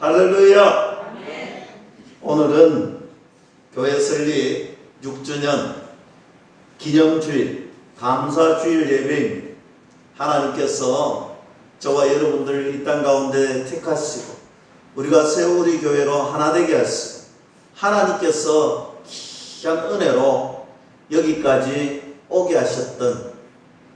할렐루야. 오늘은 교회 설립 6주년 기념주일, 감사주일 예배입니다. 하나님께서 저와 여러분들 이 땅 가운데 택하시고 우리가 세우리 교회로 하나 되게 하시고 하나님께서 귀한 은혜로 여기까지 오게 하셨던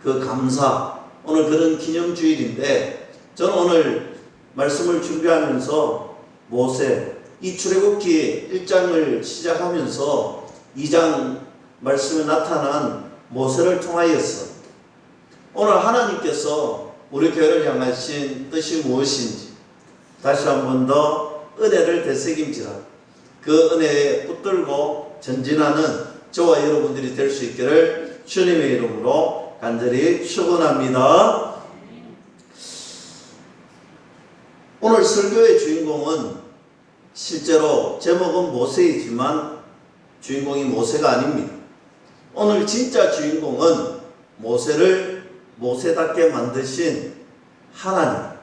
그 감사, 오늘 그런 기념주일인데, 저는 오늘 말씀을 준비하면서 모세, 이 출애굽기 1장을 시작하면서 2장 말씀에 나타난 모세를 통하여서 오늘 하나님께서 우리 교회를 향하신 뜻이 무엇인지 다시 한 번 더 은혜를 되새김질하 그 은혜에 붙들고 전진하는 저와 여러분들이 될 수 있기를 주님의 이름으로 간절히 축원합니다. 오늘 설교의 주인공은 실제로 제목은 모세이지만 주인공이 모세가 아닙니다. 오늘 진짜 주인공은 모세를 모세답게 만드신 하나님,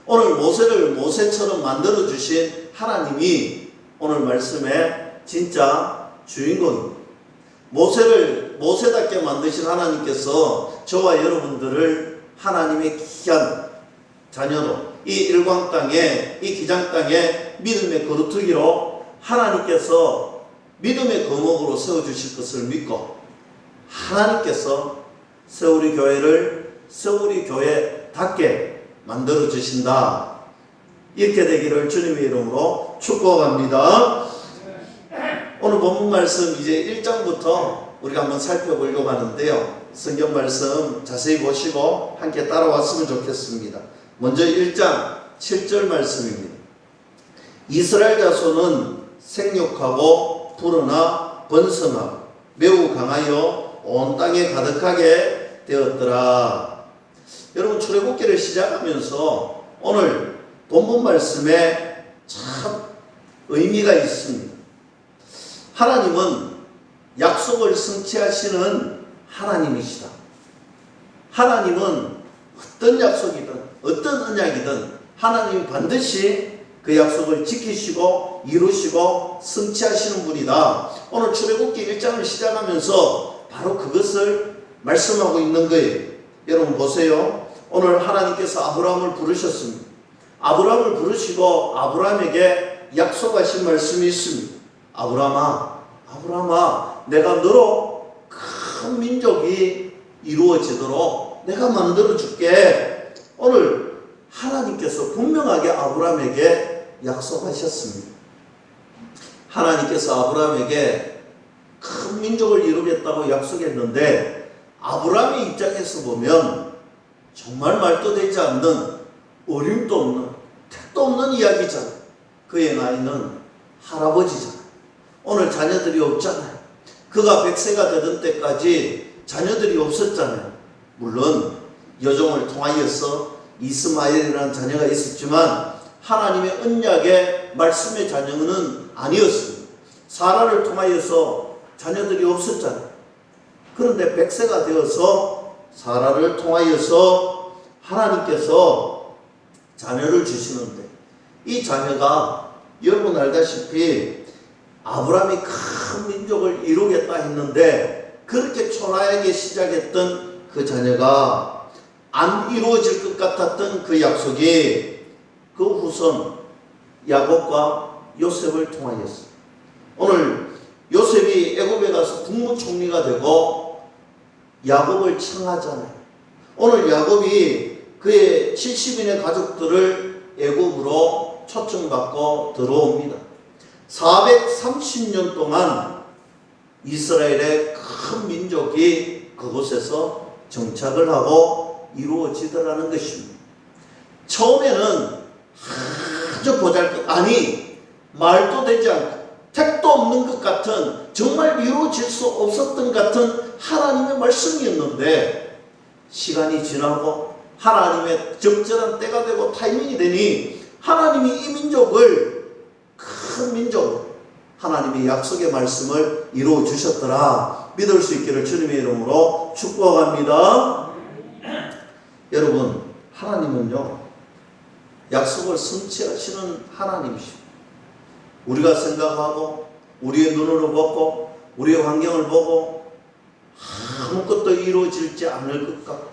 오늘 모세를 모세처럼 만들어 주신 하나님이 오늘 말씀의 진짜 주인공입니다. 모세를 모세답게 만드신 하나님께서 저와 여러분들을 하나님의 귀한 자녀로 이 일광 땅에, 이 기장 땅에 믿음의 거루터기로 하나님께서 믿음의 거목으로 세워주실 것을 믿고 하나님께서 세우리 교회를 세우리 교회답게 만들어 주신다, 이렇게 되기를 주님의 이름으로 축복합니다. 오늘 본문 말씀 이제 1장부터 우리가 한번 살펴보려고 하는데요, 성경 말씀 자세히 보시고 함께 따라왔으면 좋겠습니다. 먼저 1장 7절 말씀입니다. 이스라엘 자손은 생육하고 불어나 번성하고 매우 강하여 온 땅에 가득하게 되었더라. 여러분, 출애굽기를 시작하면서 오늘 본문 말씀에 참 의미가 있습니다. 하나님은 약속을 성취하시는 하나님이시다. 하나님은 어떤 약속이든 어떤 언약이든 하나님이 반드시 그 약속을 지키시고 이루시고 성취하시는 분이다. 오늘 출애굽기 1장을 시작하면서 바로 그것을 말씀하고 있는 거예요. 여러분 보세요. 오늘 하나님께서 아브라함을 부르셨습니다. 아브라함을 부르시고 아브라함에게 약속하신 말씀이 있습니다. 아브라함아, 내가 너로 큰 민족이 이루어지도록 내가 만들어줄게. 오늘 하나님께서 분명하게 아브라함에게 약속하셨습니다. 하나님께서 아브라함에게 큰 민족을 이루겠다고 약속했는데, 아브라함의 입장에서 보면 정말 말도 되지 않는, 어림도 없는, 택도 없는 이야기잖아요. 그의 나이는 할아버지잖아요. 오늘 자녀들이 없잖아요. 그가 100세가 되던 때까지 자녀들이 없었잖아요. 물론 여종을 통하여서 이스마엘이라는 자녀가 있었지만 하나님의 언약의 말씀의 자녀는 아니었습니다. 사라를 통하여서 자녀들이 없었잖아요. 그런데 100세가 되어서 사라를 통하여서 하나님께서 자녀를 주시는데, 이 자녀가 여러분 알다시피 아브라함이 큰 민족을 이루겠다 했는데 그렇게 초라하게 시작했던 그 자녀가 안 이루어질 것 같았던 그 약속이 그 후손 야곱과 요셉을 통하였어요. 오늘 요셉이 애굽에 가서 국무총리가 되고 야곱을 청하잖아요. 오늘 야곱이 그의 70인의 가족들을 애굽으로 초청받고 들어옵니다. 430년 동안 이스라엘의 큰 민족이 그곳에서 정착을 하고 이루어지더라는 것입니다. 처음에는 아주 보잘것, 아니 말도 되지 않고 택도 없는 것 같은, 정말 이루어질 수 없었던 같은 하나님의 말씀이었는데, 시간이 지나고 하나님의 적절한 때가 되고 타이밍이 되니 하나님이 이 민족을 큰 민족으로 하나님의 약속의 말씀을 이루어 주셨더라. 믿을 수 있기를 주님의 이름으로 축복합니다. 여러분, 하나님은요 약속을 성취하시는 하나님이십니다. 우리가 생각하고 우리의 눈으로 보고 우리의 환경을 보고 아무것도 이루어질지 않을 것 같고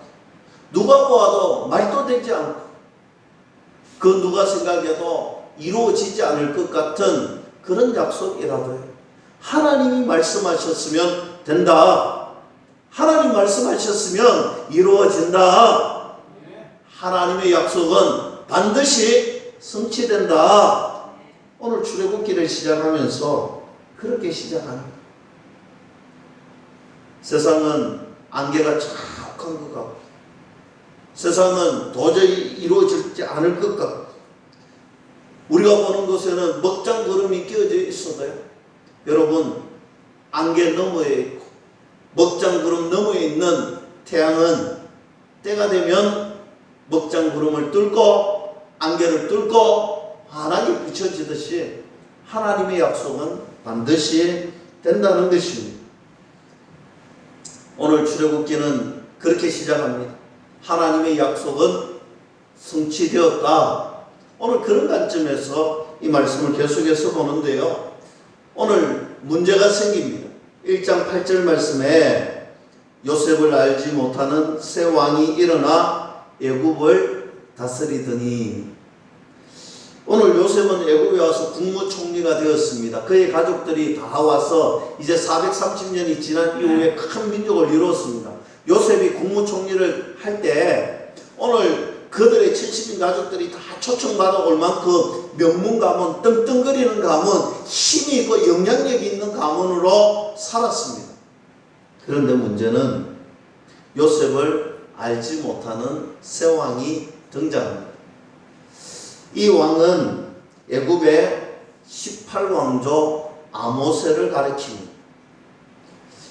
누가 보아도 말도 되지 않고 그 누가 생각해도 이루어지지 않을 것 같은 그런 약속이라도요. 하나님이 말씀하셨으면 된다. 하나님 말씀하셨으면 이루어진다. 하나님의 약속은 반드시 성취된다. 오늘 출애굽기를 시작하면서 그렇게 시작합니다. 세상은 안개가 자욱한 것 같고 세상은 도저히 이루어지지 않을 것 같고 우리가 보는 곳에는 먹장구름이 끼어져 있어도요. 여러분 안개 너머에 있고 먹장구름 너머에 있는 태양은 때가 되면 먹장구름을 뚫고 안개를 뚫고 환하게 비춰지듯이 하나님의 약속은 반드시 된다는 것입니다. 오늘 출애굽기는 그렇게 시작합니다. 하나님의 약속은 성취되었다. 오늘 그런 관점에서 이 말씀을 계속해서 보는데요. 오늘 문제가 생깁니다. 1장 8절 말씀에 요셉을 알지 못하는 새 왕이 일어나 애굽을 다스리더니 오늘 요셉은 애굽에 와서 국무총리가 되었습니다. 그의 가족들이 다 와서 이제 430년이 지난 이후에 큰 민족을 이루었습니다. 요셉이 국무총리를 할 때 오늘 그들의 70인 가족들이 다 초청받아 올 만큼 명문 가문, 떵떵거리는 가문, 힘이 있고 영향력이 있는 가문으로 살았습니다. 그런데 문제는 요셉을 알지 못하는 새 왕이 등장합니다. 이 왕은 애굽의 18왕조 아모스를 가리킵니다.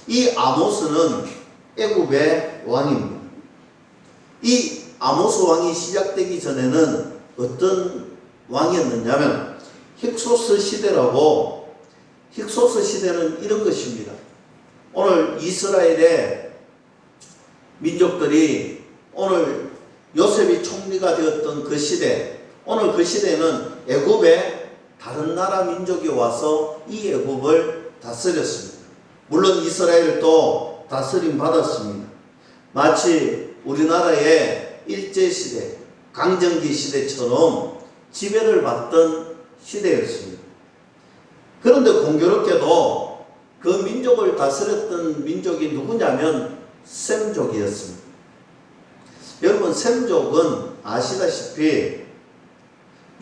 이 아모스는 애굽의 왕입니다. 이 아모스 왕이 시작되기 전에는 어떤 왕이었느냐면 힉소스 시대라고, 힉소스 시대는 이런 것입니다. 오늘 이스라엘의 민족들이 오늘 요셉이 총리가 되었던 그 시대, 오늘 그 시대는 애굽의 다른 나라 민족이 와서 이 애굽을 다스렸습니다. 물론 이스라엘도 다스림 받았습니다. 마치 우리나라의 일제시대, 강점기 시대처럼 지배를 받던 시대였습니다. 그런데 공교롭게도 그 민족을 다스렸던 민족이 누구냐면 셈족이었습니다. 여러분, 셈족은 아시다시피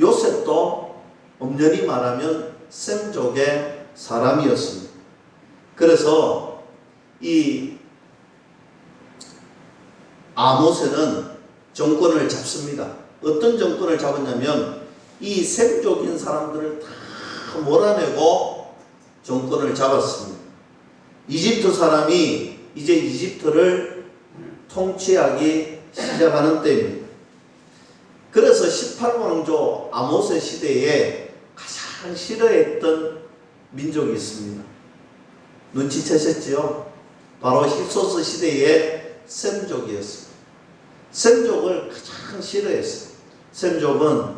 요셉도 엄연히 말하면 셈족의 사람이었습니다. 그래서 이 아모스는 정권을 잡습니다. 어떤 정권을 잡았냐면 이 셈족인 사람들을 다 몰아내고 정권을 잡았습니다. 이집트 사람이 이제 이집트를 통치하기 시작하는 때입니다. 그래서 18왕조 아모스 시대에 가장 싫어했던 민족이 있습니다. 눈치채셨지요? 바로 힉소스 시대의 셈족이었습니다. 셈족을 가장 싫어했어요. 셈족은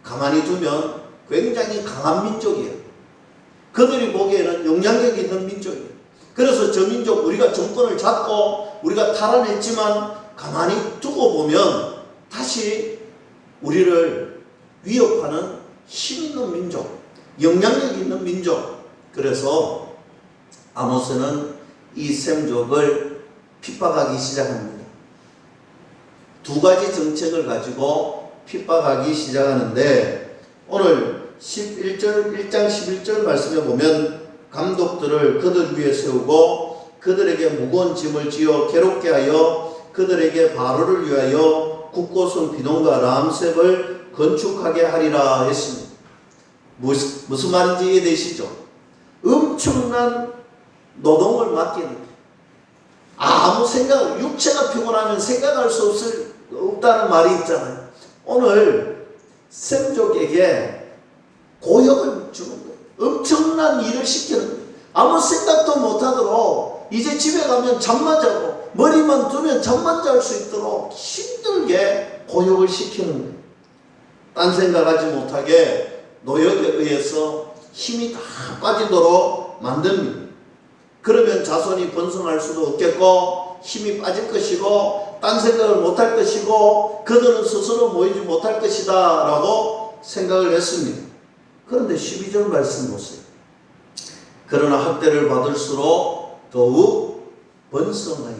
가만히 두면 굉장히 강한 민족이에요. 그들이 보기에는 영향력 있는 민족이에요. 그래서 저 민족 우리가 정권을 잡고 우리가 탈환했지만 가만히 두고 보면 다시 우리를 위협하는 힘 있는 민족, 영향력 있는 민족. 그래서 아모스는 이 셈족을 핍박하기 시작합니다. 두 가지 정책을 가지고 핍박하기 시작하는데 오늘 1장 11절 말씀에 보면 감독들을 그들 위에 세우고 그들에게 무거운 짐을 지어 괴롭게 하여 그들에게 바로를 위하여 굳고선 비동과 람셉을 건축하게 하리라 했습니다. 무슨 말인지 이해되시죠? 엄청난 노동을 맡기는, 아무 생각, 육체가 피곤하면 생각할 수 없다는 말이 있잖아요. 오늘 셈족에게 고역을 주는 거예요. 엄청난 일을 시키는 거예요. 아무 생각도 못하도록 이제 집에 가면 잠만 자고 머리만 두면 잠만 잘 수 있도록 힘들게 고역을 시키는 거예요. 딴 생각하지 못하게 노역에 의해서 힘이 다 빠지도록 만듭니다. 그러면 자손이 번성할 수도 없겠고 힘이 빠질 것이고 딴 생각을 못할 것이고 그들은 스스로 모이지 못할 것이다 라고 생각을 했습니다. 그런데 12절 말씀 보세요. 그러나 학대를 받을수록 더욱 번성하여.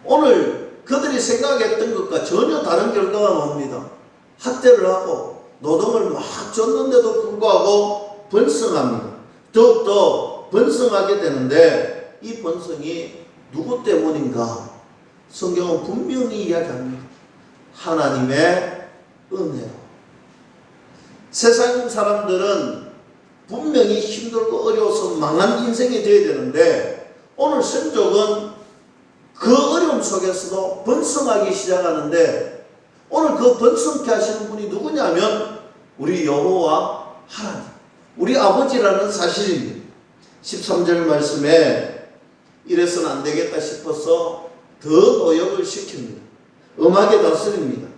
오늘 그들이 생각했던 것과 전혀 다른 결과가 나옵니다. 학대를 하고 노동을 막 줬는데도 불구하고 번성합니다. 더욱더 번성하게 되는데 이 번성이 누구 때문인가? 성경은 분명히 이야기합니다. 하나님의 은혜로. 세상 사람들은 분명히 힘들고 어려워서 망한 인생이 되어야 되는데 오늘 성적은 그 어려움 속에서도 번성하기 시작하는데 오늘 그 번성케 하시는 분이 누구냐면 우리 여호와 하나님, 우리 아버지라는 사실입니다. 13절 말씀에 이래서는 안 되겠다 싶어서 더 노역을 시킵니다. 엄하게 다스립니다.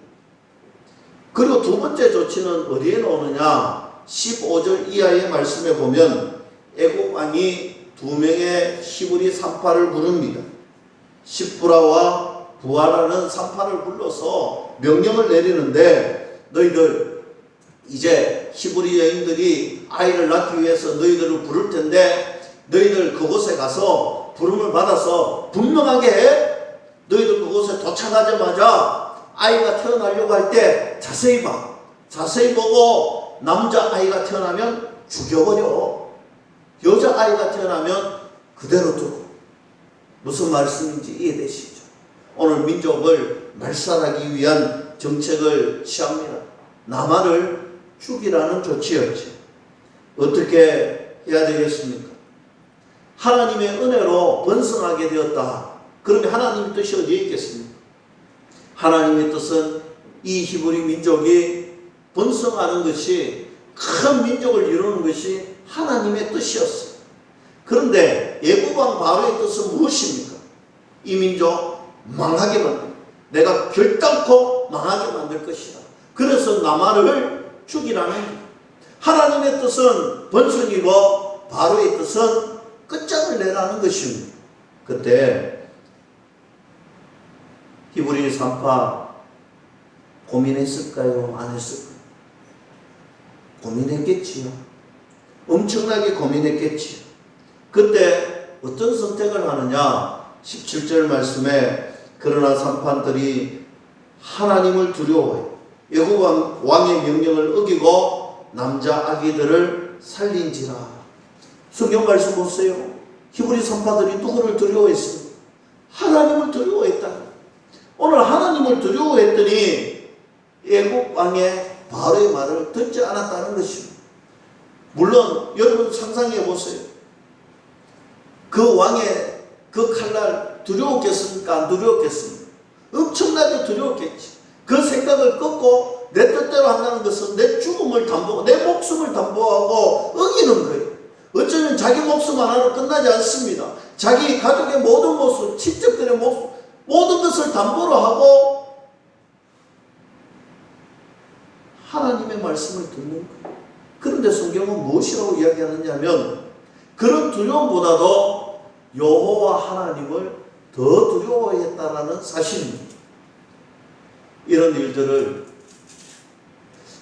그리고 두 번째 조치는 어디에 나오느냐? 15절 이하의 말씀에 보면 애국 왕이 두 명의 히브리 산파를 부릅니다. 십브라와 부하라는 산파를 불러서 명령을 내리는데 너희들 이제 히브리 여인들이 아이를 낳기 위해서 너희들을 부를 텐데 너희들 그곳에 가서 부름을 받아서 분명하게 해. 너희들 그곳에 도착하자마자 아이가 태어나려고 할 때 자세히 봐. 자세히 보고 남자 아이가 태어나면 죽여버려. 여자 아이가 태어나면 그대로 두고. 무슨 말씀인지 이해되시죠? 오늘 민족을 말살하기 위한 정책을 취합니다. 남아를 죽이라는 조치였죠. 어떻게 해야 되겠습니까? 하나님의 은혜로 번성하게 되었다. 그러면 하나님의 뜻이 어디에 있겠습니까? 하나님의 뜻은 이 히브리 민족이 번성하는 것이 큰 민족을 이루는 것이 하나님의 뜻이었어요. 그런데 애국왕 바로의 뜻은 무엇입니까? 이 민족 망하게 만들, 내가 결단코 망하게 만들 것이다. 그래서 남아를 죽이라는 거예요. 하나님의 뜻은 번성이고 바로의 뜻은 끝장을 내라는 것입니다. 그때 히브리 산파 고민했을까요? 안 했을까요? 고민했겠지요. 엄청나게 고민했겠지요. 그때 어떤 선택을 하느냐? 17절 말씀에 그러나 산파들이 하나님을 두려워해요. 애굽 왕의 명령을 어기고 남자 아기들을 살린지라. 성경 말씀 보세요. 히브리 산파들이 누구를 두려워했습니까? 하나님을 두려워했다. 오늘 하나님을 두려워했더니 애굽 왕의 바로의 말을 듣지 않았다는 것입니다. 물론 여러분 상상해 보세요. 그 왕의 그 칼날 두려웠겠습니까? 안 두려웠겠습니까? 엄청나게 두려웠겠지. 그 생각을 꺾고 내 뜻대로 한다는 것은 내 죽음을 담보하고 내 목숨을 담보하고 어기는 거예요. 어쩌면 자기 목숨 하나로 끝나지 않습니다. 자기 가족의 모든 모습, 친척들의 모습, 모든 것을 담보로 하고 하나님의 말씀을 듣는 거예요. 그런데 성경은 무엇이라고 이야기하느냐 하면 그런 두려움보다도 여호와 하나님을 더 두려워했다라는 사실입니다. 이런 일들을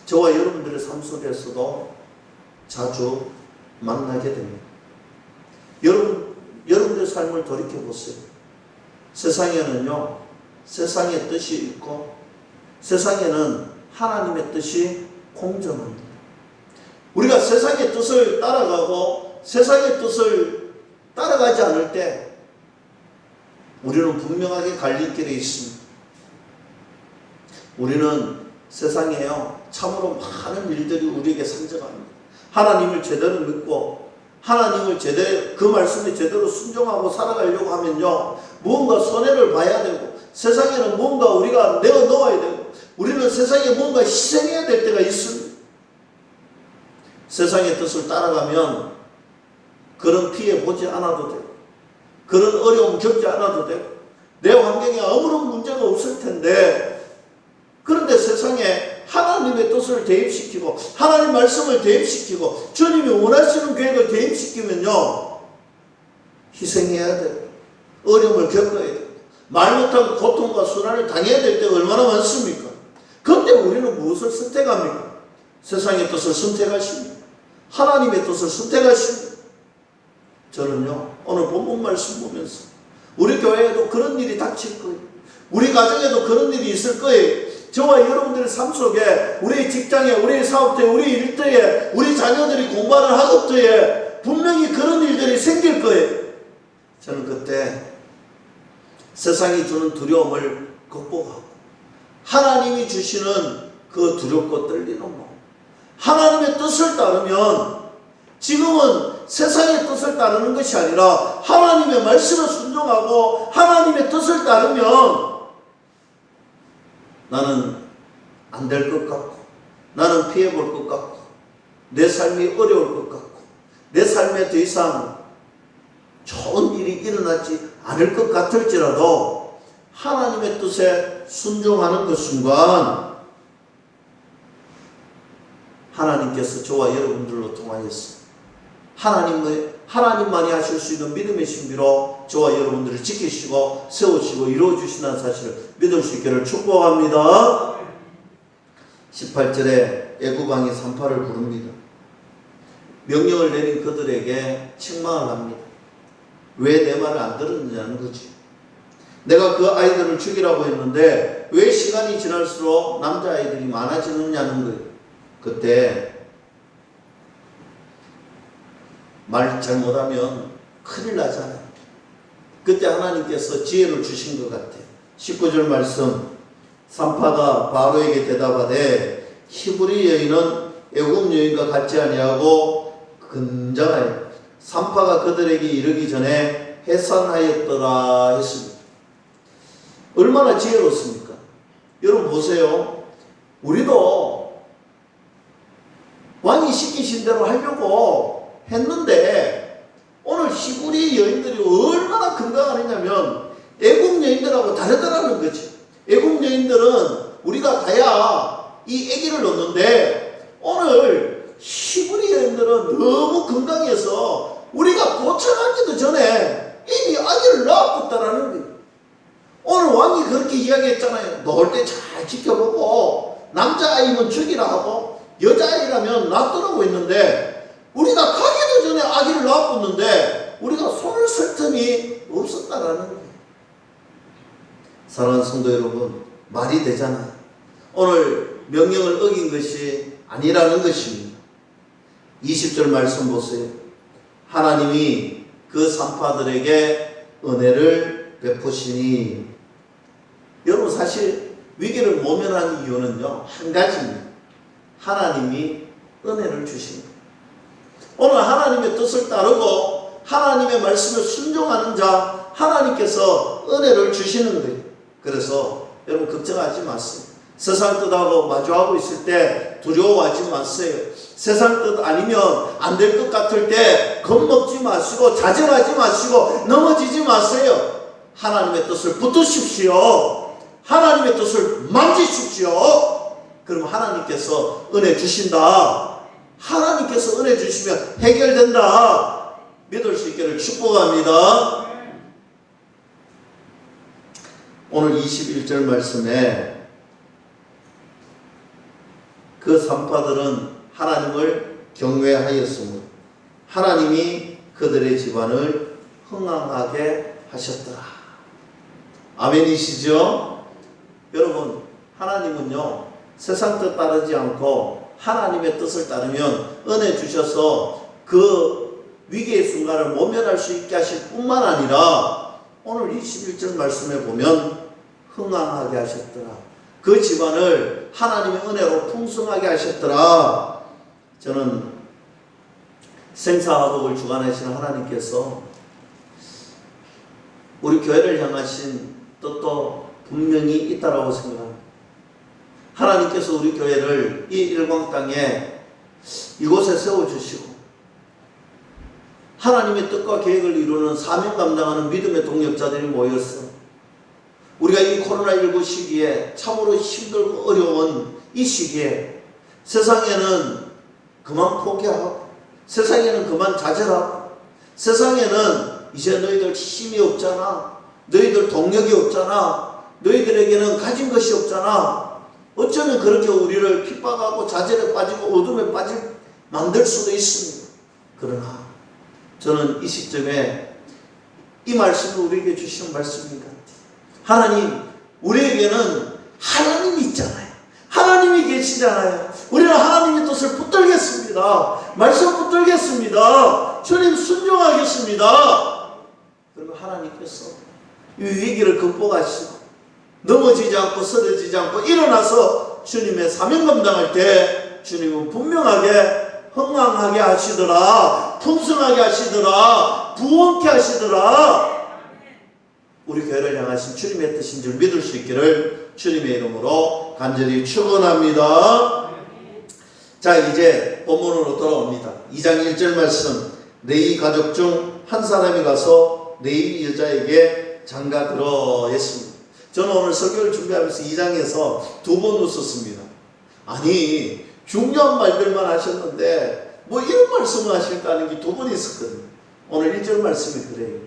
저와 여러분들의 삶 속에서도 자주 만나게 됩니다. 여러분들의 삶을 돌이켜보세요. 세상에는요, 세상의 뜻이 있고 세상에는 하나님의 뜻이 공존합니다. 우리가 세상의 뜻을 따라가고 세상의 뜻을 따라가지 않을 때 우리는 분명하게 갈림길에 있습니다. 우리는 세상에요, 참으로 많은 일들이 우리에게 상정합니다. 하나님을 제대로 믿고 하나님을 제대로 그 말씀에 제대로 순종하고 살아가려고 하면요, 무언가 손해를 봐야 되고 세상에는 무언가 우리가 내어 놓아야 되고 우리는 세상에 무언가 희생해야 될 때가 있습니다. 세상의 뜻을 따라가면 그런 피해 보지 않아도 되고 그런 어려움 겪지 않아도 되고 내 환경에 아무런 문제가 없을 텐데, 그런데 세상에 하나님의 뜻을 대입시키고 하나님 말씀을 대입시키고 주님이 원하시는 계획을 대입시키면요, 희생해야 돼요. 어려움을 겪어야 돼요. 말 못하고 고통과 수난을 당해야 될 때가 얼마나 많습니까? 그때 우리는 무엇을 선택합니까? 세상의 뜻을 선택하십니까? 하나님의 뜻을 선택하십니까? 저는요, 오늘 본문 말씀 보면서 우리 교회에도 그런 일이 닥칠 거예요. 우리 가정에도 그런 일이 있을 거예요. 저와 여러분들의 삶 속에, 우리 직장에, 우리 사업터에, 우리 일터에, 우리 자녀들이 공부하는 학업터에 분명히 그런 일들이 생길 거예요. 저는 그때 세상이 주는 두려움을 극복하고 하나님이 주시는 그 두렵고 떨리는 마음, 하나님의 뜻을 따르면, 지금은 세상의 뜻을 따르는 것이 아니라 하나님의 말씀을 순종하고 하나님의 뜻을 따르면 나는 안 될 것 같고, 나는 피해볼 것 같고, 내 삶이 어려울 것 같고, 내 삶에 더 이상 좋은 일이 일어나지 않을 것 같을지라도 하나님의 뜻에 순종하는 그 순간 하나님께서 저와 여러분들로 통하여서 하나님만이 하실 수 있는 믿음의 신비로 저와 여러분들을 지키시고 세우시고 이루어주신다는 사실을 믿을 수 있기를 축복합니다. 18절에 애굽왕이 산파를 부릅니다. 명령을 내린 그들에게 책망을 합니다. 왜 내 말을 안 들었느냐는 거지. 내가 그 아이들을 죽이라고 했는데 왜 시간이 지날수록 남자아이들이 많아지느냐는 거예요. 그때 말 잘못하면 큰일 나잖아요. 그때 하나님께서 지혜를 주신 것 같아요. 19절 말씀, 산파가 바로에게 대답하되 히브리 여인은 애굽 여인과 같지 아니하고 건장하여 산파가 그들에게 이르기 전에 해산하였더라 했습니다. 얼마나 지혜롭습니까? 여러분 보세요. 우리도 왕이 시키신 대로 하려고 했는데 오늘 히브리 여인들이 얼마나 건강하냐면 애굽 여인들하고 다르더라는 거지. 애굽 여인들은 우리가 가야 이 아기를 놓는데 오늘 히브리 여인들은 너무 건강해서 우리가 도착하기도 전에 이미 아기를 낳았다라는 거예요. 오늘 왕이 그렇게 이야기했잖아요. 놓을 때 잘 지켜보고 남자아이면 죽이라 하고 여자아이라면 놔두라고 했는데 우리가 가기도 전에 아기를 낳았는데 우리가 손을 쓸 틈이 없었다라는 거예요. 사랑하는 성도 여러분, 말이 되잖아요. 오늘 명령을 어긴 것이 아니라는 것입니다. 20절 말씀 보세요. 하나님이 그 산파들에게 은혜를 베푸시니. 여러분 사실 위기를 모면한 이유는요 한 가지입니다. 하나님이 은혜를 주십니다. 오늘 하나님의 뜻을 따르고 하나님의 말씀을 순종하는 자 하나님께서 은혜를 주시는 거예요. 그래서 여러분 걱정하지 마세요. 세상 뜻하고 마주하고 있을 때 두려워하지 마세요. 세상 뜻 아니면 안 될 것 같을 때 겁먹지 마시고 좌절하지 마시고 넘어지지 마세요. 하나님의 뜻을 붙드십시오. 하나님의 뜻을 만지십시오. 그럼 하나님께서 은혜 주신다. 하나님께서 은혜 주시면 해결된다. 믿을 수 있기를 축복합니다. 오늘 21절 말씀에 그 산파들은 하나님을 경외하였으므로 하나님이 그들의 집안을 흥왕하게 하셨더라. 아멘이시죠? 여러분, 하나님은요 세상 뜻 따르지 않고 하나님의 뜻을 따르면 은혜 주셔서 그 위기의 순간을 모면할 수 있게 하실 뿐만 아니라 오늘 21절 말씀에 보면 흥왕하게 하셨더라. 그 집안을 하나님의 은혜로 풍성하게 하셨더라. 저는 생사화복을 주관하시는 하나님께서 우리 교회를 향하신 뜻도 분명히 있다라고 생각합니다. 하나님께서 우리 교회를 이 일광 땅에 이곳에 세워주시고 하나님의 뜻과 계획을 이루는 사명 감당하는 믿음의 동력자들이 모였어. 우리가 이 코로나19 시기에 참으로 힘들고 어려운 이 시기에 세상에는 그만 포기하고, 세상에는 그만 좌절하고, 세상에는 이제 너희들 힘이 없잖아, 너희들 동력이 없잖아, 너희들에게는 가진 것이 없잖아, 어쩌면 그렇게 우리를 핍박하고 좌절에 빠지고 어둠에 만들 수도 있습니다. 그러나 저는 이 시점에 이 말씀을 우리에게 주시는 말씀입니다. 하나님, 우리에게는 하나님이 있잖아요. 하나님이 계시잖아요. 우리는 하나님의 뜻을 붙들겠습니다. 말씀 붙들겠습니다. 주님 순종하겠습니다. 그리고 하나님께서 이 위기를 극복하시고 넘어지지 않고 쓰러지지 않고 일어나서 주님의 사명 감당할 때 주님은 분명하게 흥왕하게 하시더라, 풍성하게 하시더라, 부원케 하시더라. 우리 교회를 향하신 주님의 뜻인 줄 믿을 수 있기를 주님의 이름으로 간절히 축원합니다. 자, 이제 본문으로 돌아옵니다. 2장 1절 말씀. 레위 가족 중 한 사람이 가서 레위 여자에게 장가들어 했습니다. 저는 오늘 설교를 준비하면서 2장에서 2번 웃었습니다. 아니, 중요한 말들만 하셨는데 뭐 이런 말씀을 하실까 하는 게 2번 있었거든요. 오늘 1절 말씀이 그래요.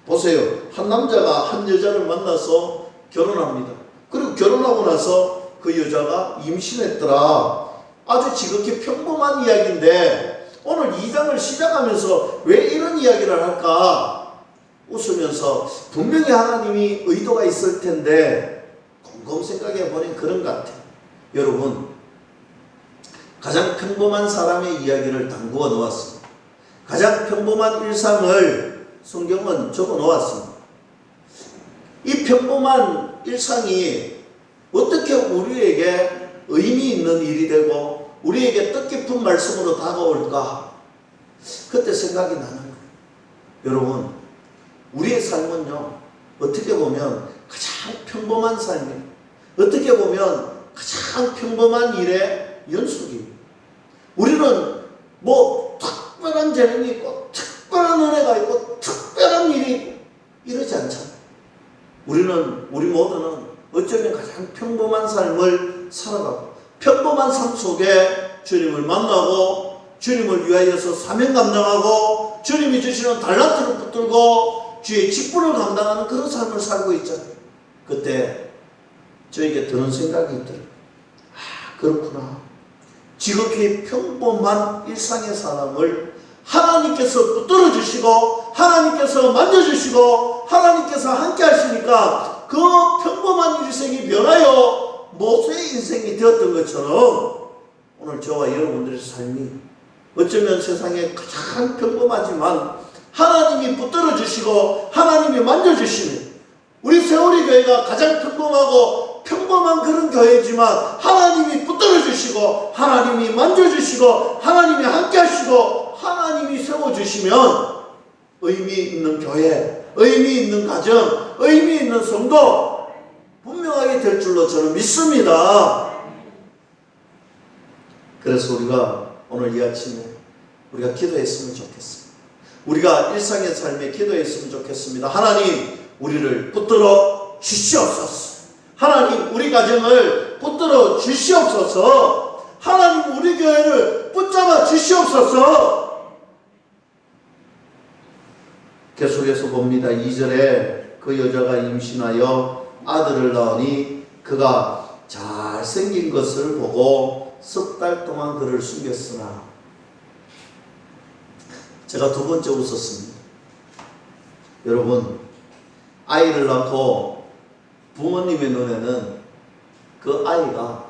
보세요. 한 남자가 한 여자를 만나서 결혼합니다. 그리고 결혼하고 나서 그 여자가 임신했더라. 아주 지극히 평범한 이야기인데 오늘 2장을 시작하면서 왜 이런 이야기를 할까? 웃으면서 분명히 하나님이 의도가 있을 텐데 곰곰 생각해 보니 그런 것 같아요. 여러분, 가장 평범한 사람의 이야기를 담그어 놓았습니다. 가장 평범한 일상을 성경은 적어 놓았습니다. 이 평범한 일상이 어떻게 우리에게 의미 있는 일이 되고 우리에게 뜻깊은 말씀으로 다가올까? 그때 생각이 나는 거예요. 여러분, 우리의 삶은요, 어떻게 보면 가장 평범한 삶이에요. 어떻게 보면 가장 평범한 일의 연속이에요. 우리는 뭐 특별한 재능이 있고 특별한 은혜가 있고 특별한 일이 이러지 않잖아요. 우리 모두는 어쩌면 가장 평범한 삶을 살아가고 평범한 삶 속에 주님을 만나고 주님을 위하여서 사명 감당하고 주님이 주시는 달란트를 붙들고 주의 직분을 감당하는 그런 삶을 살고 있잖아요. 그때 저에게 드는 생각이 있더라고요. 아, 그렇구나. 지극히 평범한 일상의 사람을 하나님께서 붙들어 주시고 하나님께서 만져주시고 하나님께서 함께 하시니까 그 평범한 일생이 변하여 모세의 인생이 되었던 것처럼 오늘 저와 여러분들의 삶이 어쩌면 세상에 가장 평범하지만 하나님이 붙들어 주시고 하나님이 만져주시는 우리 세월이 교회가 가장 평범하고 평범한 그런 교회지만 하나님이 붙들어 주시고 하나님이 만져주시고 하나님이 함께 하시고 하나님이 세워주시면 의미 있는 교회, 의미 있는 가정, 의미 있는 성도 분명하게 될 줄로 저는 믿습니다. 그래서 우리가 오늘 이 아침에 우리가 기도했으면 좋겠습니다. 우리가 일상의 삶에 기도했으면 좋겠습니다. 하나님, 우리를 붙들어 주시옵소서. 하나님, 우리 가정을 붙들어 주시옵소서. 하나님, 우리 교회를 붙잡아 주시옵소서. 계속해서 봅니다. 2절에 그 여자가 임신하여 아들을 낳으니 그가 잘생긴 것을 보고 석 달 동안 그를 숨겼으나. 제가 두 번째 웃었습니다. 여러분, 아이를 낳고 부모님의 눈에는 그 아이가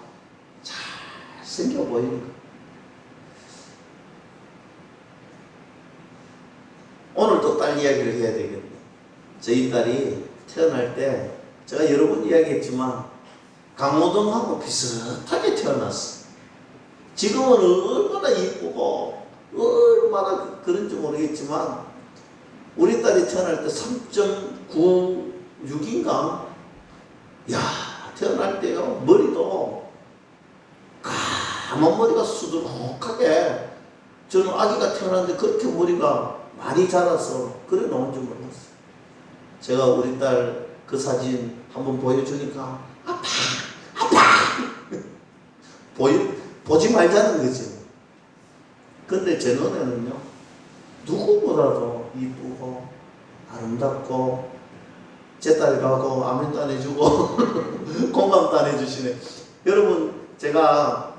잘생겨 보이는 거예요. 오늘 또 딸 이야기를 해야 되겠네요. 저희 딸이 태어날 때 제가 여러 번 이야기했지만 강호동하고 비슷하게 태어났어요. 지금은 얼마나 이쁘고 얼마나 그런지 모르겠지만 우리 딸이 태어날 때 3.96인가? 야, 태어날 때요, 머리도 까만 머리가 수두룩하게, 저는 아기가 태어났는데 그렇게 머리가 많이 자라서 그래 나온 줄 몰랐어요. 제가 우리 딸 그 사진 한번 보여주니까 아빠 보지 말자는 거죠. 근데 제 눈에는요, 누구보다도 이쁘고 아름답고 제 딸이 가고 아멘도 안 해주고 공감도 안 해주시네. 여러분, 제가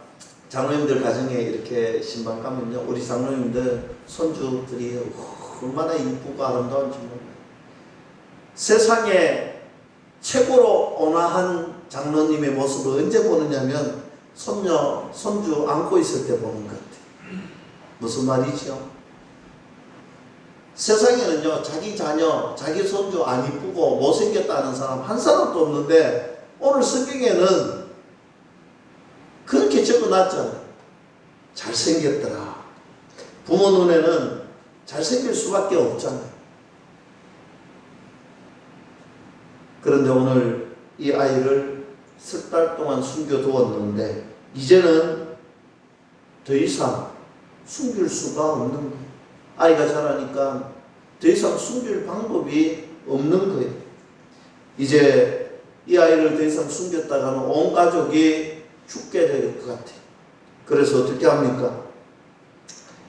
장로님들 가정에 이렇게 신방 가면요, 우리 장로님들 손주들이 얼마나 이쁘고 아름다운지 몰라요. 세상에 최고로 온화한 장로님의 모습을 언제 보느냐면 손주 안고 있을 때 보는 것 같아요. 무슨 말이죠? 세상에는요, 자기 자녀, 자기 손주 안 이쁘고 못생겼다는 사람 한 사람도 없는데, 오늘 성경에는 그렇게 적어놨잖아요. 잘생겼더라. 부모 눈에는 잘생길 수밖에 없잖아요. 그런데 오늘 이 아이를 석 달 동안 숨겨두었는데, 이제는 더 이상 숨길 수가 없는 거예요. 아이가 자라니까 더 이상 숨길 방법이 없는 거예요. 이제 이 아이를 더 이상 숨겼다가는 온 가족이 죽게 될 것 같아요. 그래서 어떻게 합니까?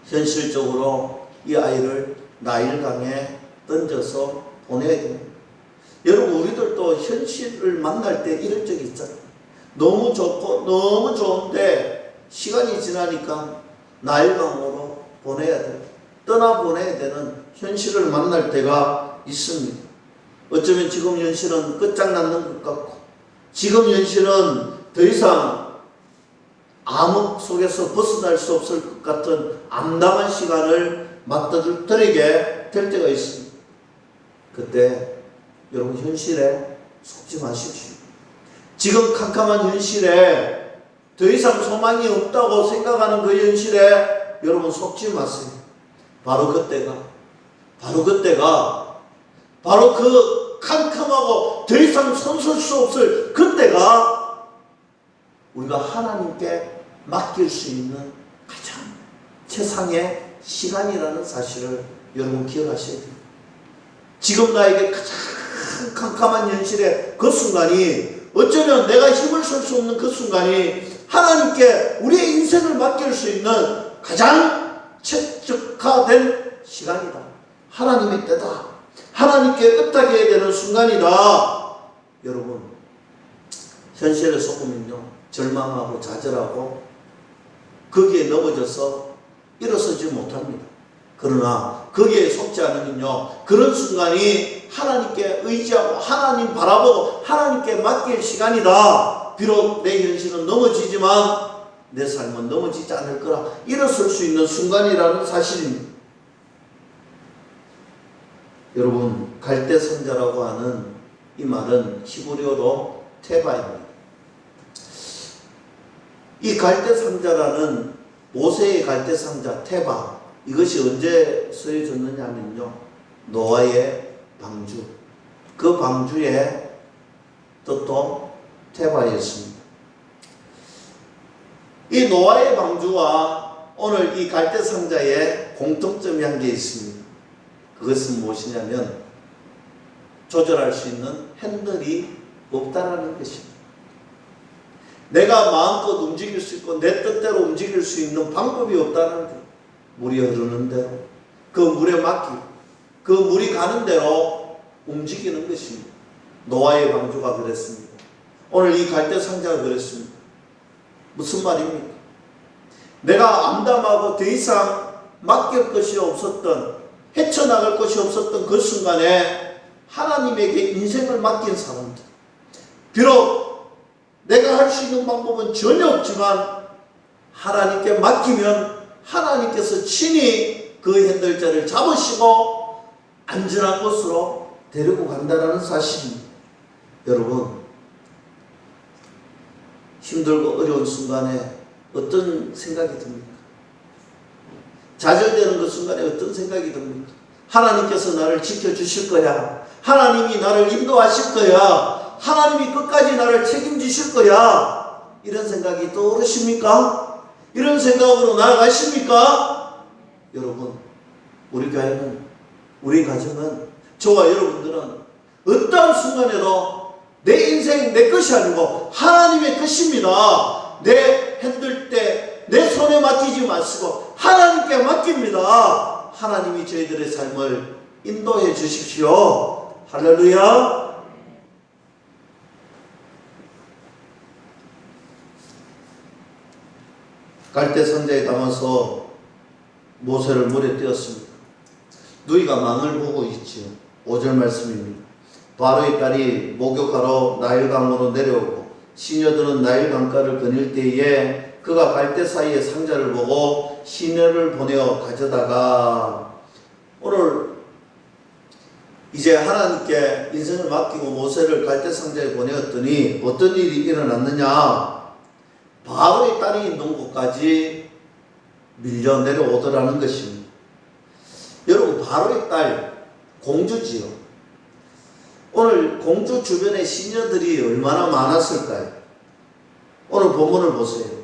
현실적으로 이 아이를 나일강에 던져서 보내야 됩니다. 여러분, 우리들도 현실을 만날 때 이럴 적이 있잖아요. 너무 좋고 너무 좋은데 시간이 지나니까 나일강으로 보내야 돼요. 떠나보내야 되는 현실을 만날 때가 있습니다. 어쩌면 지금 현실은 끝장나는 것 같고, 지금 현실은 더 이상 암흑 속에서 벗어날 수 없을 것 같은 암담한 시간을 맞들게 될 때가 있습니다. 그때 여러분, 현실에 속지 마십시오. 지금 캄캄한 현실에 더 이상 소망이 없다고 생각하는 그 현실에 여러분 속지 마세요. 바로 그때가 그 캄캄하고 더 이상 손설 수 없을 그때가 우리가 하나님께 맡길 수 있는 가장 최상의 시간이라는 사실을 여러분 기억하셔야 돼요. 지금 나에게 가장 캄캄한 현실의 그 순간이, 어쩌면 내가 힘을 쓸 수 없는 그 순간이 하나님께 우리의 인생을 맡길 수 있는 가장 최적화된 시간이다. 하나님의 때다. 하나님께 의탁해야 되는 순간이다. 여러분, 현실에 속으면요, 절망하고 좌절하고 거기에 넘어져서 일어서지 못합니다. 그러나 거기에 속지 않으면요, 그런 순간이 하나님께 의지하고 하나님 바라보고 하나님께 맡길 시간이다. 비록 내 현실은 넘어지지만 내 삶은 넘어지지 않을 거라 일어설 수 있는 순간이라는 사실입니다. 여러분, 갈대상자라고 하는 이 말은 히브리어로 테바입니다. 이 갈대상자라는 모세의 갈대상자 테바, 이것이 언제 쓰여졌느냐 하면요, 노아의 방주, 그 방주의 뜻도 테바였습니다. 이 노아의 방주와 오늘 이 갈대상자에 공통점이 한 게 있습니다. 그것은 무엇이냐면 조절할 수 있는 핸들이 없다라는 것입니다. 내가 마음껏 움직일 수 있고 내 뜻대로 움직일 수 있는 방법이 없다는 거예요. 물이 흐르는 대로, 그 물에 맡기고 그 물이 가는 대로 움직이는 것입니다. 노아의 방주가 그랬습니다. 오늘 이 갈대상자가 그랬습니다. 무슨 말입니까? 내가 암담하고 더 이상 맡길 것이 없었던, 헤쳐나갈 것이 없었던 그 순간에 하나님에게 인생을 맡긴 사람들, 비록 내가 할 수 있는 방법은 전혀 없지만 하나님께 맡기면 하나님께서 친히 그 핸들자를 잡으시고 안전한 곳으로 데리고 간다는 사실입니다. 여러분, 힘들고 어려운 순간에 어떤 생각이 듭니까? 좌절되는 그 순간에 어떤 생각이 듭니까? 하나님께서 나를 지켜주실 거야. 하나님이 나를 인도하실 거야. 하나님이 끝까지 나를 책임지실 거야. 이런 생각이 떠오르십니까? 이런 생각으로 나아가십니까? 여러분, 우리 교회는, 우리 가정은, 저와 여러분들은 어떠한 순간에도 내 인생 내 것이 아니고 하나님의 것입니다. 내 힘들 때 내 손에 맡기지 마시고 하나님께 맡깁니다. 하나님이 저희들의 삶을 인도해 주십시오. 할렐루야. 갈대 상자에 담아서 모세를 물에 띄었습니다. 누이가 망을 보고 있지요. 5절 말씀입니다. 바로의 딸이 목욕하러 나일강으로 내려오고 시녀들은 나일강가를 거닐 때에 그가 갈대 사이에 상자를 보고 시녀를 보내어 가져다가, 오늘 이제 하나님께 인생을 맡기고 모세를 갈대 상자에 보내었더니 어떤 일이 일어났느냐? 바로의 딸이 있는 곳까지 밀려 내려오더라는 것입니다. 여러분, 바로의 딸 공주지요. 오늘 공주 주변에 시녀들이 얼마나 많았을까요? 오늘 본문을 보세요.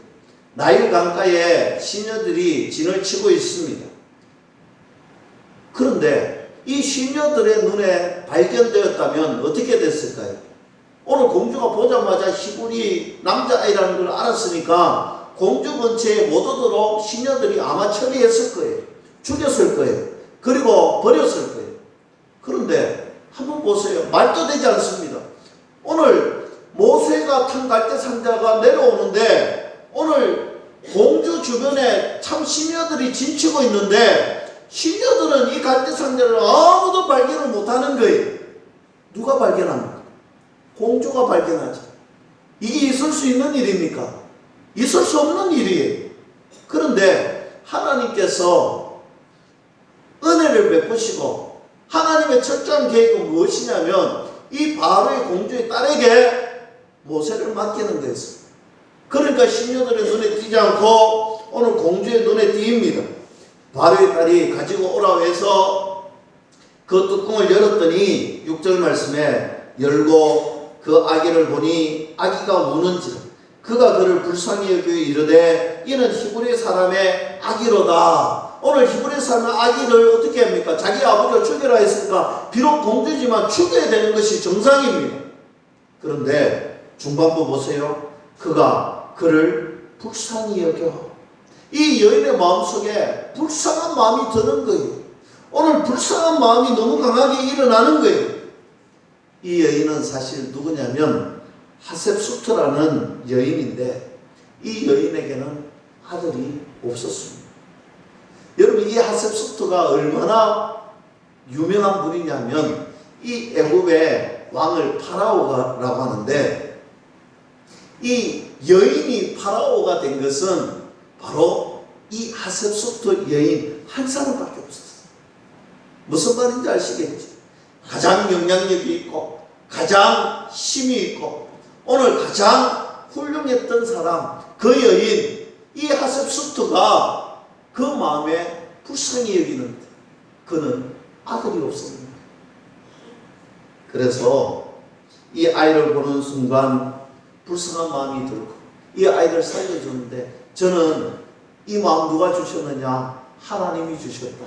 나일 강가에 시녀들이 진을 치고 있습니다. 그런데 이 시녀들의 눈에 발견되었다면 어떻게 됐을까요? 오늘 공주가 보자마자 히브리 남자아이라는 걸 알았으니까 공주 근처에 못 오도록 시녀들이 아마 처리했을 거예요. 죽였을 거예요. 그리고 버렸을 거예요. 그런데 한번 보세요. 말도 되지 않습니다. 오늘 모세가 탄 갈대 상자가 내려오는데 오늘 공주 주변에 참 시녀들이 진치고 있는데 시녀들은 이 갈대 상자를 아무도 발견을 못하는 거예요. 누가 발견합니까? 공주가 발견하죠. 이게 있을 수 있는 일입니까? 있을 수 없는 일이에요. 그런데 하나님께서 은혜를 베푸시고 하나님의 철저한 계획은 무엇이냐면 이 바로의 공주의 딸에게 모세를 맡기는 거였어요. 그러니까 시녀들의 눈에 띄지 않고 오늘 공주의 눈에 띄입니다. 바로의 딸이 가지고 오라고 해서 그 뚜껑을 열었더니 6절 말씀에 열고 그 아기를 보니 아기가 우는지라 그가 그를 불쌍히 여겨 이르되 이는 히브리 사람의 아기로다. 오늘 히브리 사람의 아기를 어떻게 합니까? 자기 아버지가 죽여라 했으니까 비록 공주지만 죽여야 되는 것이 정상입니다. 그런데 중반부 보세요. 그가 그를 불쌍히 여겨. 이 여인의 마음속에 불쌍한 마음이 드는 거예요. 오늘 불쌍한 마음이 너무 강하게 일어나는 거예요. 이 여인은 사실 누구냐면 하셉수트라는 여인인데 이 여인에게는 아들이 없었습니다. 여러분, 이 하셉수트가 얼마나 유명한 분이냐면 이 애굽의 왕을 파라오라고 하는데 이 여인이 파라오가 된 것은 바로 이 하셉수트 여인 한 사람밖에 없었어요. 무슨 말인지 아시겠죠? 가장 영향력이 있고 가장 힘이 있고 오늘 가장 훌륭했던 사람, 그 여인, 이 하셉수트가 그 마음에 불쌍히 여기는데 그는 아들이 없었습니다. 그래서 이 아이를 보는 순간 불쌍한 마음이 들고 이 아이를 살려주는데 저는 이 마음 누가 주셨느냐? 하나님이 주셨다.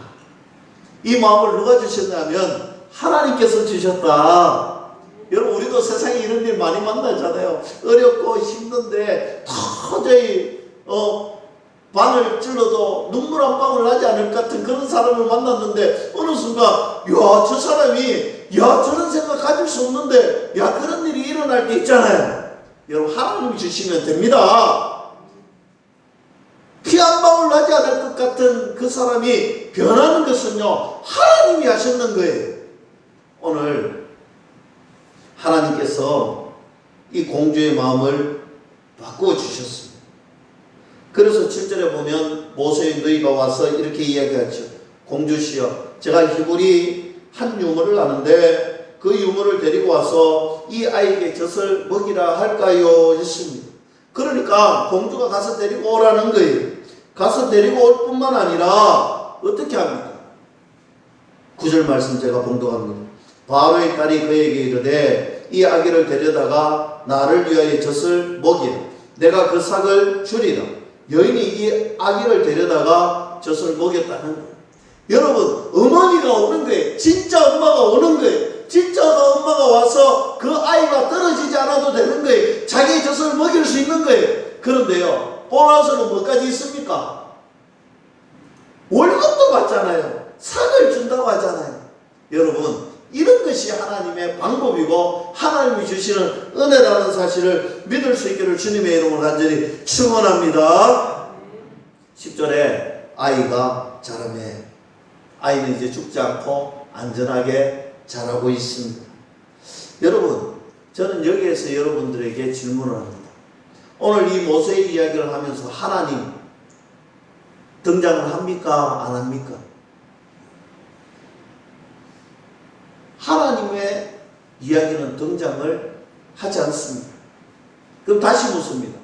이 마음을 누가 주셨냐면 하나님께서 주셨다. 여러분, 우리도 세상에 이런 일 많이 만나잖아요. 어렵고 힘든데 도저히 반을 찔러도 눈물 한 방울 나지 않을 것 같은 그런 사람을 만났는데 어느 순간 저 사람이 저런 생각 가질 수 없는데 그런 일이 일어날 때 있잖아요. 여러분, 하나님이 주시면 됩니다. 피 한 방울 나지 않을 것 같은 그 사람이 변하는 것은요 하나님이 하셨는 거예요. 오늘 하나님께서 이 공주의 마음을 바꾸어 주셨습니다. 그래서 7절에 보면 모세의 너희가 와서 이렇게 이야기하죠. 공주시여, 제가 히브리 한 유물을 아는데 그 유물을 데리고 와서 이 아이에게 젖을 먹이라 할까요? 했습니다. 그러니까 공주가 가서 데리고 오라는 거예요. 가서 데리고 올 뿐만 아니라 어떻게 합니까? 9절 말씀 제가 봉독합니다. 바로의 딸이 그에게 이르되 이 아기를 데려다가 나를 위하여 젖을 먹이라. 내가 그 삭을 주리라. 여인이 이 아기를 데려다가 젖을 먹였다는 거예요. 여러분, 어머니가 오는 거예요. 진짜 엄마가 오는 거예요. 진짜 엄마가 와서 그 아이가 떨어지지 않아도 되는 거예요. 자기의 젖을 먹일 수 있는 거예요. 그런데요, 보너스는 뭐까지 있습니까? 월급도 받잖아요. 상을 준다고 하잖아요. 여러분, 이런 것이 하나님의 방법이고 하나님이 주시는 은혜라는 사실을 믿을 수 있기를 주님의 이름으로 간절히 축원합니다. 10절에 아이가 자라매, 아이는 이제 죽지 않고 안전하게 자라고 있습니다. 여러분, 저는 여기에서 여러분들에게 질문을 합니다. 오늘 이 모세의 이야기를 하면서 하나님 등장을 합니까? 안 합니까? 하나님의 이야기는 등장을 하지 않습니다. 그럼 다시 묻습니다.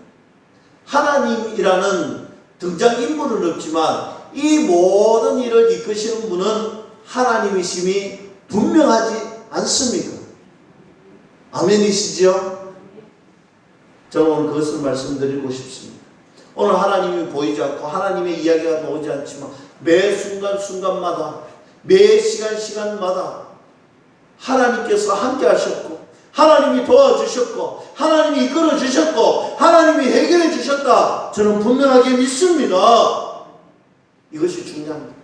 하나님이라는 등장인물은 없지만 이 모든 일을 이끄시는 분은 하나님이심이 분명하지 않습니까? 아멘이시죠? 저는 오늘 그것을 말씀드리고 싶습니다. 오늘 하나님이 보이지 않고 하나님의 이야기가 나오지 않지만 매 순간순간마다 매 시간마다 하나님께서 함께 하셨고 하나님이 도와주셨고 하나님이 이끌어 주셨고 하나님이 해결해 주셨다. 저는 분명하게 믿습니다. 이것이 중요합니다.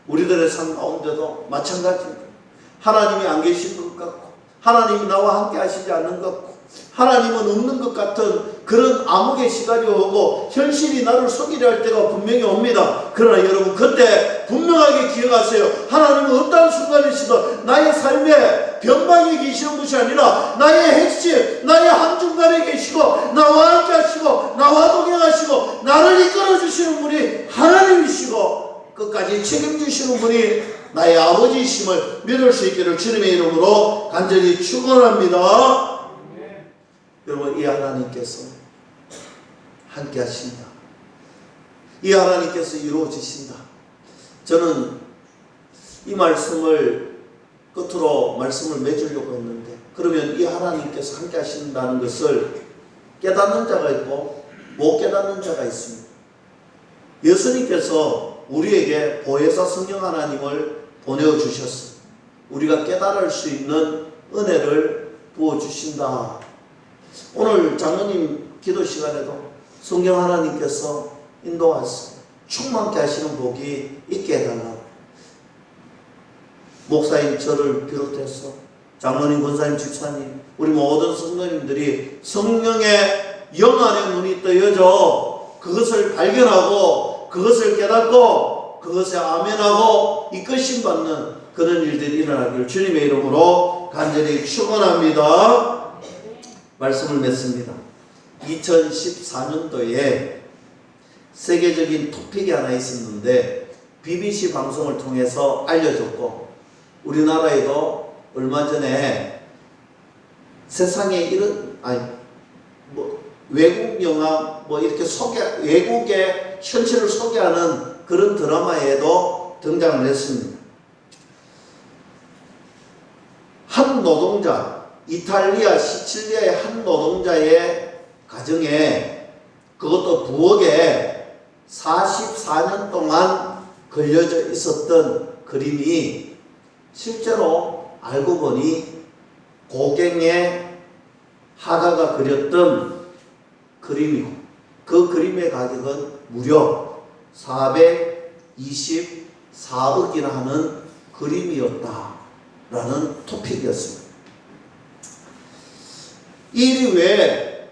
우리들의 삶 가운데도 마찬가지입니다. 하나님이 안 계신 것 같고 하나님이 나와 함께 하시지 않는 것 같고 하나님은 없는 것 같은 그런 암흑의 시간이 오고 현실이 나를 속이려 할 때가 분명히 옵니다. 그러나 여러분 그때 분명하게 기억하세요. 하나님은 어떤 순간이시든 나의 삶에 변방에 계시는 것이 아니라 나의 핵심, 나의 한중간에 계시고 나와 함께 하시고 나와 동행하시고 나를 이끌어 주시는 분이 하나님이시고 끝까지 책임지시는 분이 나의 아버지이심을 믿을 수 있기를 주님의 이름으로 간절히 축원합니다. 여러분, 이 하나님께서 함께 하신다. 이 하나님께서 이루어지신다. 저는 이 말씀을 끝으로 말씀을 맺으려고 했는데, 그러면 이 하나님께서 함께 하신다는 것을 깨닫는 자가 있고 못 깨닫는 자가 있습니다. 예수님께서 우리에게 보혜사 성령 하나님을 보내주셨습니다. 우리가 깨달을 수 있는 은혜를 부어주신다. 오늘 장로님 기도 시간에도 성령 하나님께서 인도하셔서 충만케 하시는 복이 있게 해달라고, 목사님 저를 비롯해서 장로님, 권사님, 집사님, 우리 모든 성도님들이 성령의 영 안에 눈이 떠여져 그것을 발견하고 그것을 깨닫고 그것에 아멘하고 이끄심 받는 그런 일들이 일어나기를 주님의 이름으로 간절히 축원합니다. 말씀을 맺습니다. 2014년도에 세계적인 토픽이 하나 있었는데 BBC 방송을 통해서 알려졌고 우리나라에도 얼마 전에 세상에 이런 외국 영화 이렇게 외국의 현실을 소개하는 그런 드라마에도 등장을 했습니다. 한 노동자, 이탈리아 시칠리아의 한 노동자의 가정에, 그것도 부엌에 44년 동안 걸려져 있었던 그림이 실제로 알고 보니 고갱의 화가가 그렸던 그림이고, 그 그림의 가격은 무려 424억이나 하는 그림이었다라는 토픽이었습니다. 이 일이 왜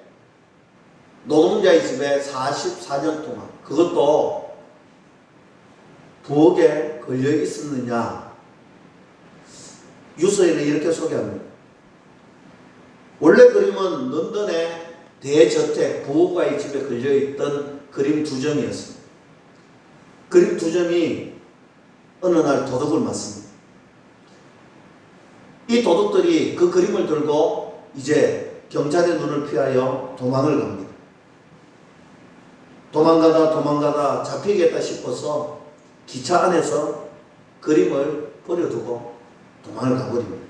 노동자의 집에 44년 동안, 그것도 부엌에 걸려 있었느냐? 유서에는 이렇게 소개합니다. 원래 그림은 런던의 대저택 부호가의 집에 걸려있던 그림 2점이었습니다. 그림 2점이 어느 날 도둑을 맞습니다. 이 도둑들이 그 그림을 들고 이제 경찰의 눈을 피하여 도망을 갑니다. 도망가다 잡히겠다 싶어서 기차 안에서 그림을 버려두고 도망을 가버립니다.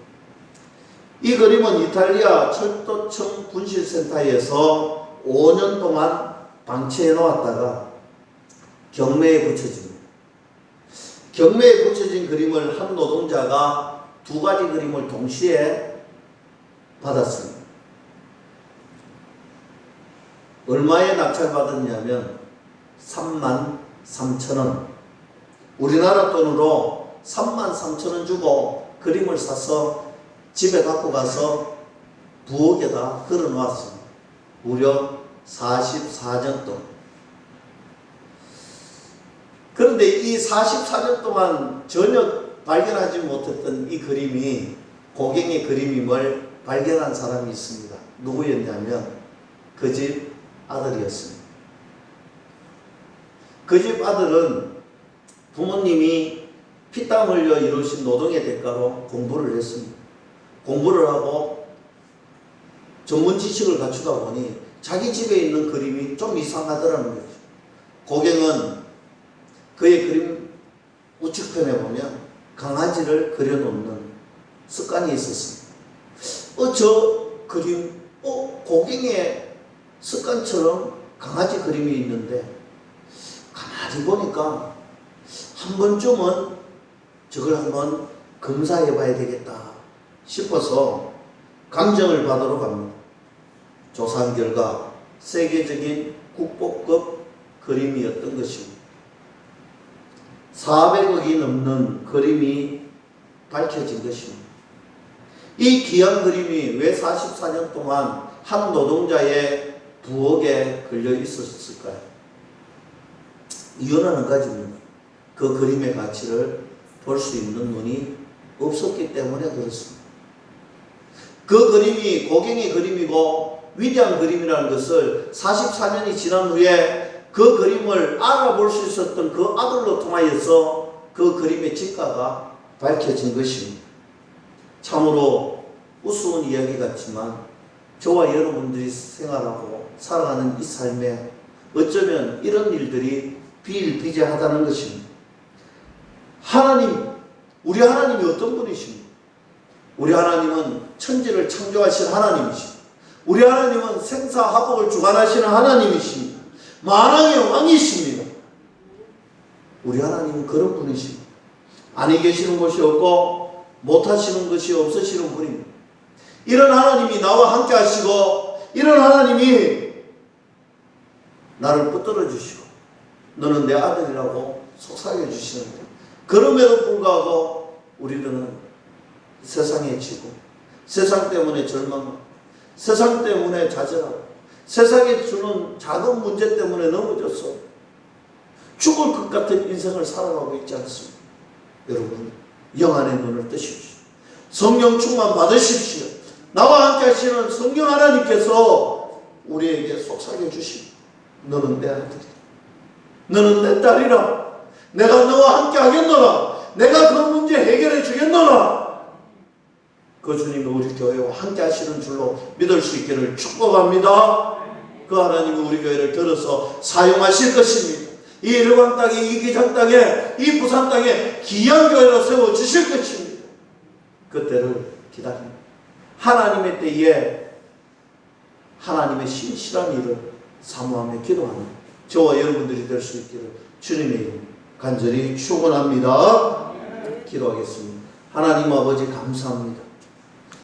이 그림은 이탈리아 철도청 분실센터에서 5년 동안 방치해 놓았다가 경매에 붙여집니다. 경매에 붙여진 그림을 한 노동자가 2가지 그림을 동시에 받았습니다. 얼마에 낙찰받았냐면 33,000원. 우리나라 돈으로 33,000원 주고 그림을 사서 집에 갖고 가서 부엌에다 걸어 놓았습니다. 무려 44년 동안. 그런데 이 44년 동안 전혀 발견하지 못했던 이 그림이 고갱의 그림임을 발견한 사람이 있습니다. 누구였냐면 그 집 아들이었습니다. 그 집 아들은 부모님이 피땀 흘려 이루신 노동의 대가로 공부를 했습니다. 공부를 하고 전문 지식을 갖추다 보니 자기 집에 있는 그림이 좀 이상하더라는 거죠. 고갱은 그의 그림 우측편에 보면 강아지를 그려놓는 습관이 있었습니다. 저 그림, 고갱의 습관처럼 강아지 그림이 있는데 가만히 보니까 한 번쯤은 저걸 한번 검사해 봐야 되겠다 싶어서 감정을 받으러 갑니다. 조사한 결과 세계적인 국보급 그림이었던 것입니다. 400억이 넘는 그림이 밝혀진 것입니다. 이 귀한 그림이 왜 44년 동안 한 노동자의 부엌에 걸려 있었을까요? 이유는 한 가지입니다. 그 그림의 가치를 볼 수 있는 눈이 없었기 때문에 그렇습니다. 그 그림이 고갱의 그림이고 위대한 그림이라는 것을 44년이 지난 후에 그 그림을 알아볼 수 있었던 그 아들로 통하여서 그 그림의 진가가 밝혀진 것입니다. 참으로 우스운 이야기 같지만 저와 여러분들이 생활하고 살아가는 이 삶에 어쩌면 이런 일들이 비일비재하다는 것입니다. 하나님, 우리 하나님이 어떤 분이십니까? 우리 하나님은 천지를 창조하신 하나님이십니다. 우리 하나님은 생사화복을 주관하시는 하나님이십니다. 만왕의 왕이십니다. 우리 하나님은 그런 분이십니다. 아니 계시는 것이 없고 못하시는 것이 없으시는 분입니다. 이런 하나님이 나와 함께 하시고 이런 하나님이 나를 붙들어 주시고 너는 내 아들이라고 속삭여 주시는데 그럼에도 불구하고 우리들은 세상에 지고 세상 때문에 절망하고 세상 때문에 좌절하고 세상에 주는 작은 문제 때문에 넘어져서 죽을 것 같은 인생을 살아가고 있지 않습니까? 여러분, 영안의 눈을 뜨십시오. 성령 충만 받으십시오. 나와 함께 하시는 성령 하나님께서 우리에게 속삭여 주십니다. 너는 내 아들이다. 너는 내 딸이라. 내가 너와 함께 하겠노라. 내가 그 문제 해결해 주겠노라. 그 주님이 우리 교회와 함께 하시는 줄로 믿을 수 있기를 축복합니다. 그 하나님이 우리 교회를 들어서 사용하실 것입니다. 이 일광 땅에, 이 기장 땅에, 이 부산 땅에 귀한 교회로 세워주실 것입니다. 그때를 기다립니다. 하나님의 때에 하나님의 신실한 일을 사모하며 기도하는 저와 여러분들이 될 수 있기를 주님의 이름 간절히 축원합니다. 기도하겠습니다. 하나님 아버지 감사합니다.